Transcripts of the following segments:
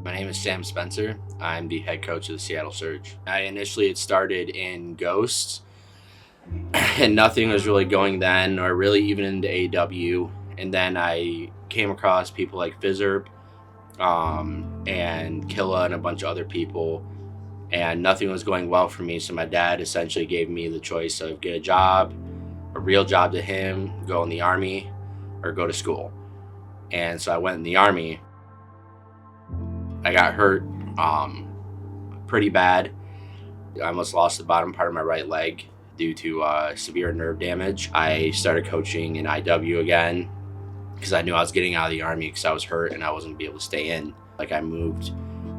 My name is Sam Spencer. I'm the head coach of the Seattle Surge. I initially had started in Ghosts, and nothing was really going then, or really even into AW. And then I came across people like Fizzerp, and Killa and a bunch of other people, and nothing was going well for me. So my dad essentially gave me the choice of get a job, a real job to him, go in the Army, or go to school. And so I went in the Army. I got hurt pretty bad. I almost lost the bottom part of my right leg due to severe nerve damage. I started coaching in IW again because I knew I was getting out of the Army because I was hurt and I wasn't going to be able to stay in. Like, I moved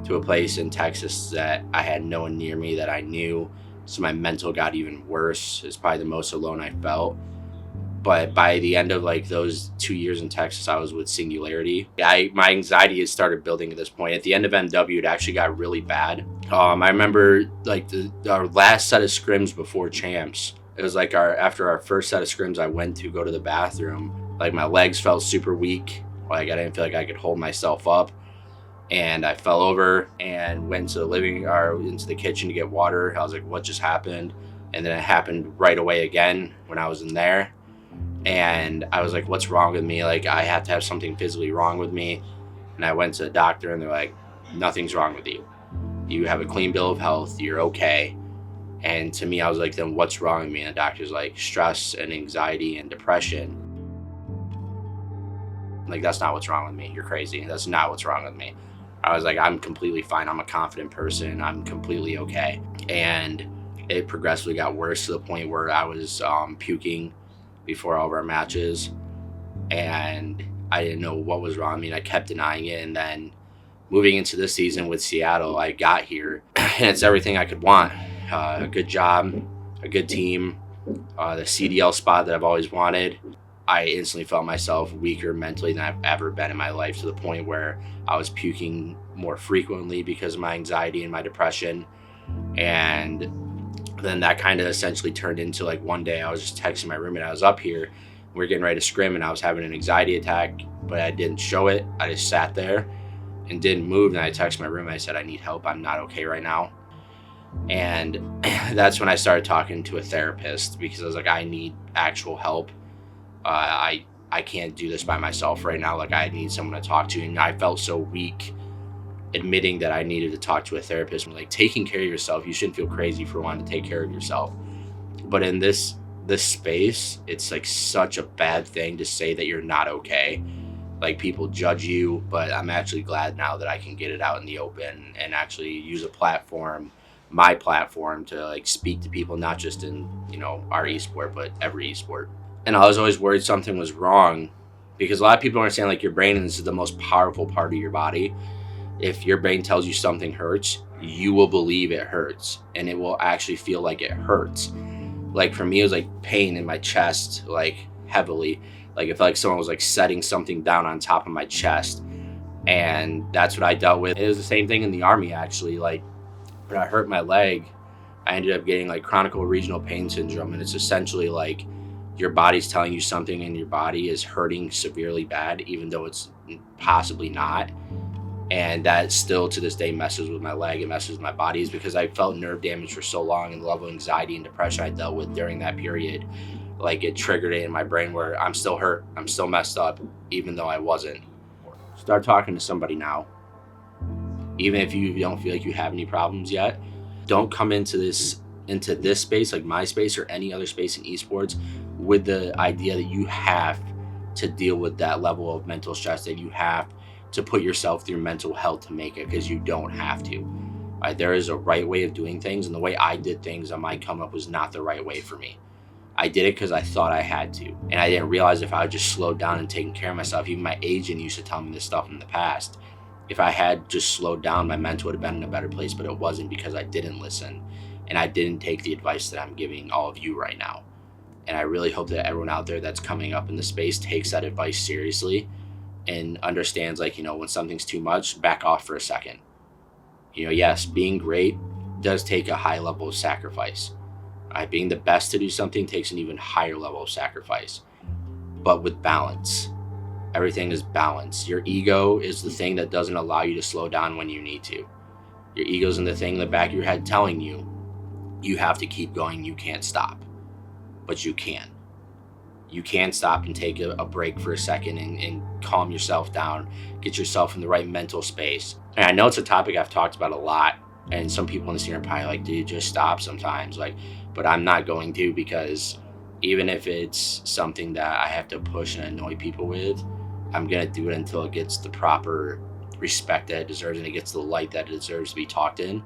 to a place in Texas that I had no one near me that I knew, so my mental got even worse. It's probably the most alone I felt. But by the end of like those 2 years in Texas, I was with Singularity. My anxiety had started building at this point. At the end of MW, it actually got really bad. I remember like our last set of scrims before champs. It was like after our first set of scrims, I went to go to the bathroom. Like, my legs felt super weak. Like, I didn't feel like I could hold myself up. And I fell over and went to into the kitchen to get water. I was like, what just happened? And then it happened right away again when I was in there. And I was like, what's wrong with me? Like, I have to have something physically wrong with me. And I went to the doctor and they're like, nothing's wrong with you. You have a clean bill of health. You're okay. And to me, I was like, then what's wrong with me? And the doctor's like, stress and anxiety and depression. Like, that's not what's wrong with me. You're crazy. That's not what's wrong with me. I was like, I'm completely fine. I'm a confident person. I'm completely okay. And it progressively got worse to the point where I was puking before all of our matches, and I didn't know what was wrong. I mean, I kept denying it, and then moving into this season with Seattle, I got here, and it's everything I could want. A good job, a good team, the CDL spot that I've always wanted. I instantly felt myself weaker mentally than I've ever been in my life, to the point where I was puking more frequently because of my anxiety and my depression. And then that kind of essentially turned into, like, one day I was just texting my roommate. I was up here, we were getting ready to scrim, and I was having an anxiety attack, but I didn't show it. I just sat there and didn't move. And I texted my roommate. I said, I need help. I'm not okay right now. And that's when I started talking to a therapist, because I was like, I need actual help. I can't do this by myself right now. Like, I need someone to talk to. And I felt so weak admitting that I needed to talk to a therapist. Like, taking care of yourself, you shouldn't feel crazy for wanting to take care of yourself. But in this space, it's like such a bad thing to say that you're not okay. Like, people judge you, but I'm actually glad now that I can get it out in the open and actually use a platform, my platform, to like speak to people, not just in, our esport, but every esport. And I was always worried something was wrong, because a lot of people understand, like, your brain is the most powerful part of your body. If your brain tells you something hurts, you will believe it hurts, and it will actually feel like it hurts. Like, for me, it was like pain in my chest, like heavily. Like, it felt like someone was like setting something down on top of my chest. And that's what I dealt with. It was the same thing in the Army, actually. Like, when I hurt my leg, I ended up getting like chronic regional pain syndrome. And it's essentially like your body's telling you something in your body is hurting severely bad, even though it's possibly not. And that still to this day messes with my leg. It messes with my body, is because I felt nerve damage for so long, and the level of anxiety and depression I dealt with during that period, like, it triggered it in my brain where I'm still hurt, I'm still messed up, even though I wasn't. Start talking to somebody now. Even if you don't feel like you have any problems yet, don't come into this space, like my space or any other space in esports, with the idea that you have to deal with that level of mental stress, that you have to put yourself through mental hell to make it, because you don't have to. There is a right way of doing things, and the way I did things on my come up was not the right way for me. I did it because I thought I had to, and I didn't realize if I would just slowed down and taken care of myself. Even my agent used to tell me this stuff in the past. If I had just slowed down, my mental would have been in a better place, but it wasn't, because I didn't listen, and I didn't take the advice that I'm giving all of you right now. And I really hope that everyone out there that's coming up in the space takes that advice seriously and understands, like, when something's too much, back off for a second. Yes, being great does take a high level of sacrifice. Being the best to do something takes an even higher level of sacrifice, but with balance. Everything is balance. Your ego is the thing that doesn't allow you to slow down when you need to. Your ego's in the thing in the back of your head telling you, you have to keep going, you can't stop. But you can. You can stop and take a break for a second and calm yourself down, get yourself in the right mental space. And I know it's a topic I've talked about a lot, and some people in the scene are probably like, dude, just stop sometimes. Like, but I'm not going to, because even if it's something that I have to push and annoy people with, I'm going to do it until it gets the proper respect that it deserves and it gets the light that it deserves to be talked in.